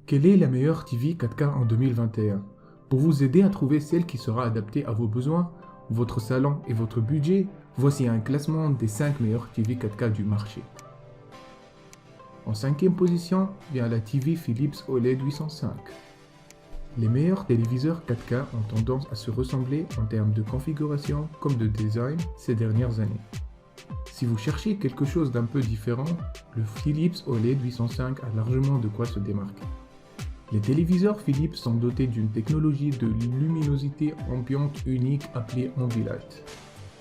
Quelle est la meilleure TV 4K en 2021? Pour vous aider à trouver celle qui sera adaptée à vos besoins, votre salon et votre budget, voici un classement des 5 meilleures TV 4K du marché. En 5e position vient la TV Philips OLED 805. Les meilleurs téléviseurs 4K ont tendance à se ressembler en termes de configuration comme de design ces dernières années. Si vous cherchez quelque chose d'un peu différent, le Philips OLED 805 a largement de quoi se démarquer. Les téléviseurs Philips sont dotés d'une technologie de luminosité ambiante unique appelée Ambilight.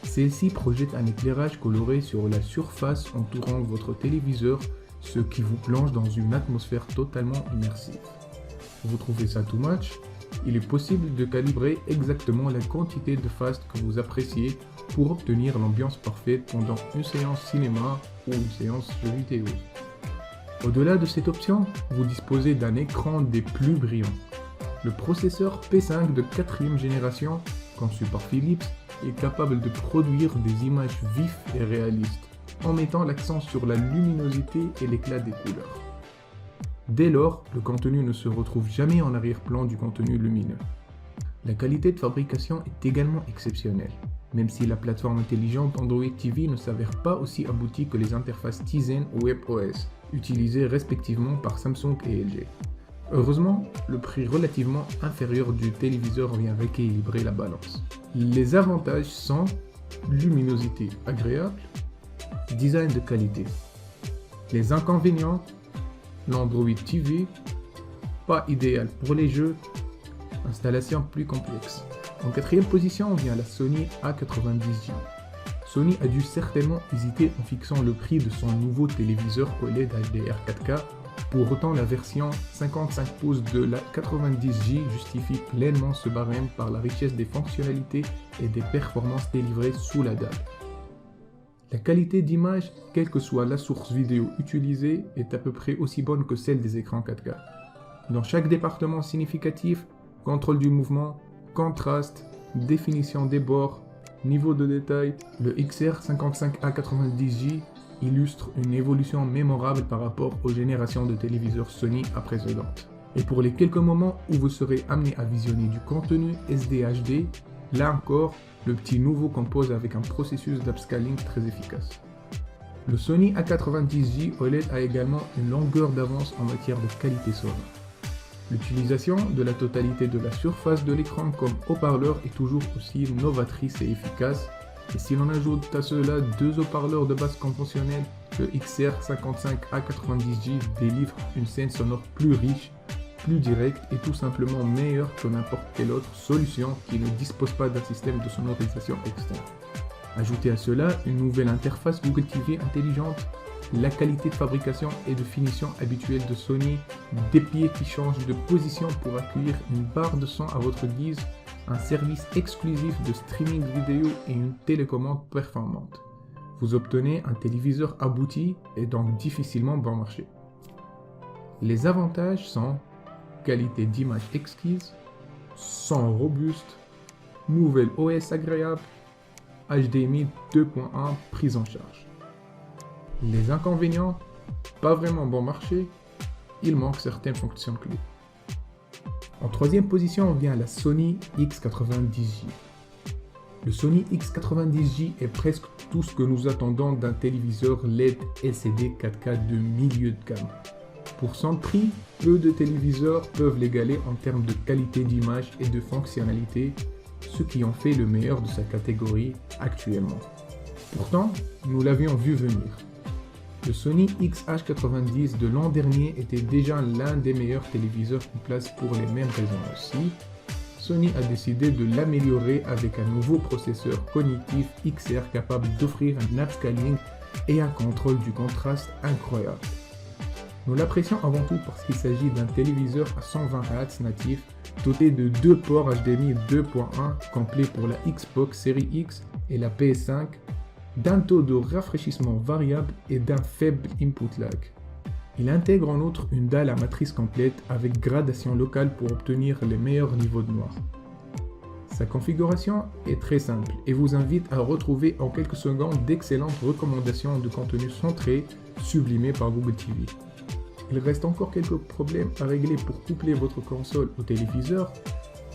Celle-ci projette un éclairage coloré sur la surface entourant votre téléviseur, ce qui vous plonge dans une atmosphère totalement immersive. Vous trouvez ça too much? Il est possible de calibrer exactement la quantité de fast que vous appréciez pour obtenir l'ambiance parfaite pendant une séance cinéma ou une séance jeux vidéo. Au-delà de cette option, vous disposez d'un écran des plus brillants. Le processeur P5 de 4e génération, conçu par Philips, est capable de produire des images vives et réalistes, en mettant l'accent sur la luminosité et l'éclat des couleurs. Dès lors, le contenu ne se retrouve jamais en arrière-plan du contenu lumineux. La qualité de fabrication est également exceptionnelle, même si la plateforme intelligente Android TV ne s'avère pas aussi aboutie que les interfaces Tizen ou WebOS, utilisées respectivement par Samsung et LG. Heureusement, le prix relativement inférieur du téléviseur vient rééquilibrer la balance. Les avantages sont luminosité agréable, design de qualité. Les inconvénients, l'Android TV, pas idéal pour les jeux, installation plus complexe. En 4e position vient la Sony A90J. Sony a dû certainement hésiter en fixant le prix de son nouveau téléviseur OLED HDR 4K. Pour autant, la version 55 pouces de la 90J justifie pleinement ce barème par la richesse des fonctionnalités et des performances délivrées sous la dalle. La qualité d'image, quelle que soit la source vidéo utilisée, est à peu près aussi bonne que celle des écrans 4K. Dans chaque département significatif, contrôle du mouvement, contraste, définition des bords, niveau de détail, le XR55A90J illustre une évolution mémorable par rapport aux générations de téléviseurs Sony précédentes. Et pour les quelques moments où vous serez amené à visionner du contenu SDHD, là encore, le petit nouveau compose avec un processus d'upscaling très efficace. Le Sony A90J OLED a également une longueur d'avance en matière de qualité sonore. L'utilisation de la totalité de la surface de l'écran comme haut-parleur est toujours aussi novatrice et efficace. Et si l'on ajoute à cela deux haut-parleurs de base conventionnels, le XR55A90J délivre une scène sonore plus riche, plus directe et tout simplement meilleure que n'importe quelle autre solution qui ne dispose pas d'un système de sonorisation externe. Ajoutez à cela une nouvelle interface Google TV intelligente, la qualité de fabrication et de finition habituelle de Sony, des pieds qui changent de position pour accueillir une barre de son à votre guise, un service exclusif de streaming vidéo et une télécommande performante. Vous obtenez un téléviseur abouti et donc difficilement bon marché. Les avantages sont qualité d'image exquise, son robuste, nouvelle OS agréable, HDMI 2.1 prise en charge. Les inconvénients, pas vraiment bon marché, il manque certaines fonctions clés. En 3e position vient la Sony X90J. Le Sony X90J est presque tout ce que nous attendons d'un téléviseur LED LCD 4K de milieu de gamme. Pour son prix, peu de téléviseurs peuvent l'égaler en termes de qualité d'image et de fonctionnalité, ce qui en fait le meilleur de sa catégorie actuellement. Pourtant, nous l'avions vu venir. Le Sony XH90 de l'an dernier était déjà l'un des meilleurs téléviseurs en place pour les mêmes raisons aussi. Sony a décidé de l'améliorer avec un nouveau processeur cognitif XR capable d'offrir un upscaling et un contrôle du contraste incroyable. Nous l'apprécions avant tout parce qu'il s'agit d'un téléviseur à 120 Hz natif, doté de deux ports HDMI 2.1 complets pour la Xbox Series X et la PS5, d'un taux de rafraîchissement variable et d'un faible input lag. Il intègre en outre une dalle à matrice complète avec gradation locale pour obtenir les meilleurs niveaux de noir. Sa configuration est très simple et vous invite à retrouver en quelques secondes d'excellentes recommandations de contenu centré, sublimées par Google TV. Il reste encore quelques problèmes à régler pour coupler votre console au téléviseur,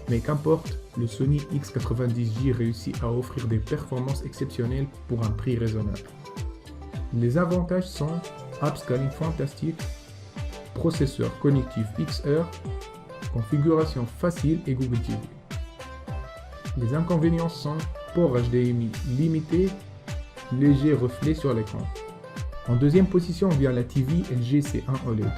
mais qu'importe, le Sony X90J réussit à offrir des performances exceptionnelles pour un prix raisonnable. Les avantages sont upscaling fantastique, processeur connectif XR, configuration facile et Google TV. Les inconvénients sont port HDMI limité, léger reflet sur l'écran. En deuxième position vient la TV LG C1 OLED.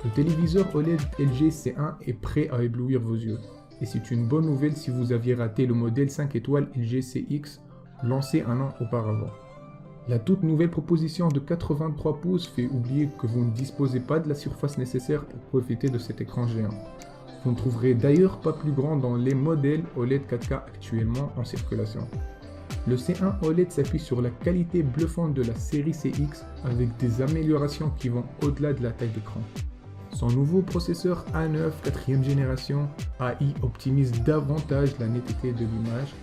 Le téléviseur OLED LG C1 est prêt à éblouir vos yeux. Et c'est une bonne nouvelle si vous aviez raté le modèle 5 étoiles LG CX lancé un an auparavant. La toute nouvelle proposition de 83 pouces fait oublier que vous ne disposez pas de la surface nécessaire pour profiter de cet écran géant. Vous ne trouverez d'ailleurs pas plus grand dans les modèles OLED 4K actuellement en circulation. Le C1 OLED s'appuie sur la qualité bluffante de la série CX avec des améliorations qui vont au-delà de la taille d'écran. Son nouveau processeur A9 4ème génération AI optimise davantage la netteté de l'image,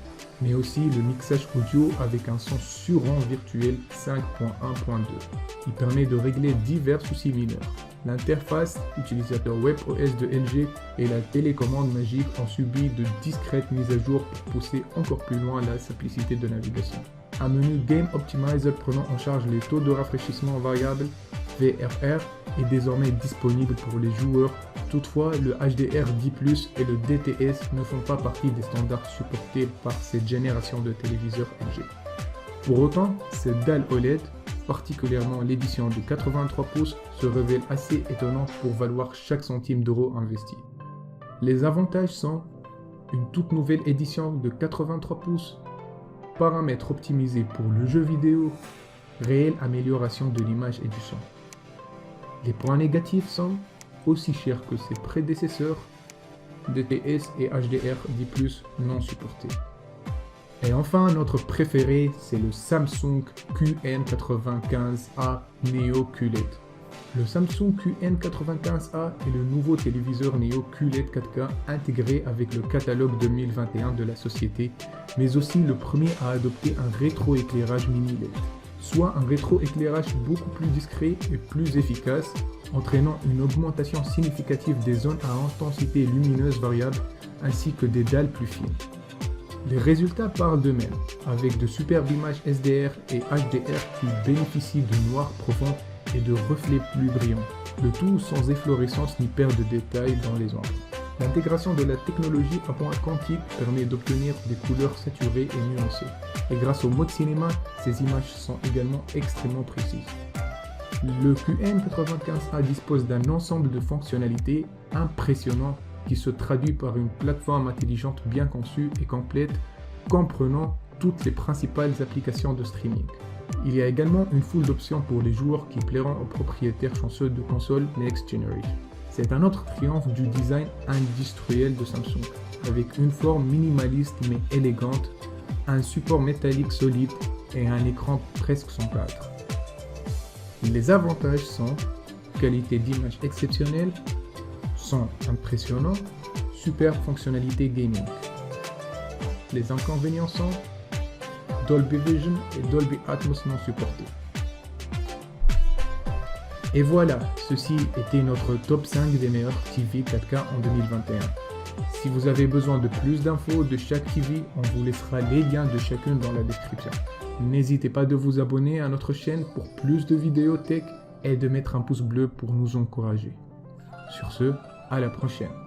mais aussi le mixage audio avec un son surrend virtuel 5.1.2. Il permet de régler divers soucis mineurs. L'interface utilisateur WebOS de LG et la télécommande magique ont subi de discrètes mises à jour pour pousser encore plus loin la simplicité de navigation. Un menu Game Optimizer prenant en charge les taux de rafraîchissement variables VRR est désormais disponible pour les joueurs. Toutefois, le HDR10+ et le DTS ne font pas partie des standards supportés par cette génération de téléviseurs LG. Pour autant, cette dalle OLED, particulièrement l'édition de 83 pouces, se révèle assez étonnante pour valoir chaque centime d'euro investi. Les avantages sont une toute nouvelle édition de 83 pouces, paramètres optimisés pour le jeu vidéo, réelle amélioration de l'image et du son. Les points négatifs sont aussi chers que ses prédécesseurs, DTS et HDR10+ non supportés. Et enfin, notre préféré, c'est le Samsung QN95A Neo QLED. Le Samsung QN95A est le nouveau téléviseur Neo QLED 4K intégré avec le catalogue 2021 de la société, mais aussi le premier à adopter un rétroéclairage mini LED, soit un rétroéclairage beaucoup plus discret et plus efficace, entraînant une augmentation significative des zones à intensité lumineuse variable ainsi que des dalles plus fines. Les résultats parlent d'eux-mêmes, avec de superbes images SDR et HDR qui bénéficient de noir profond et de reflets plus brillants, le tout sans efflorescence ni perte de détails dans les ombres. L'intégration de la technologie à point quantique permet d'obtenir des couleurs saturées et nuancées, et grâce au mode cinéma, ces images sont également extrêmement précises. Le QN95A dispose d'un ensemble de fonctionnalités impressionnantes qui se traduit par une plateforme intelligente bien conçue et complète, comprenant toutes les principales applications de streaming. Il y a également une foule d'options pour les joueurs qui plairont aux propriétaires chanceux de consoles Next Generation. C'est un autre triomphe du design industriel de Samsung, avec une forme minimaliste mais élégante, un support métallique solide et un écran presque sans cadre. Les avantages sont qualité d'image exceptionnelle, son impressionnant, super fonctionnalité gaming. Les inconvénients sont Dolby Vision et Dolby Atmos non supportés. Et voilà, ceci était notre top 5 des meilleurs TV 4K en 2021. Si vous avez besoin de plus d'infos de chaque TV, on vous laissera les liens de chacune dans la description. N'hésitez pas de vous abonner à notre chaîne pour plus de vidéos tech et de mettre un pouce bleu pour nous encourager. Sur ce, à la prochaine.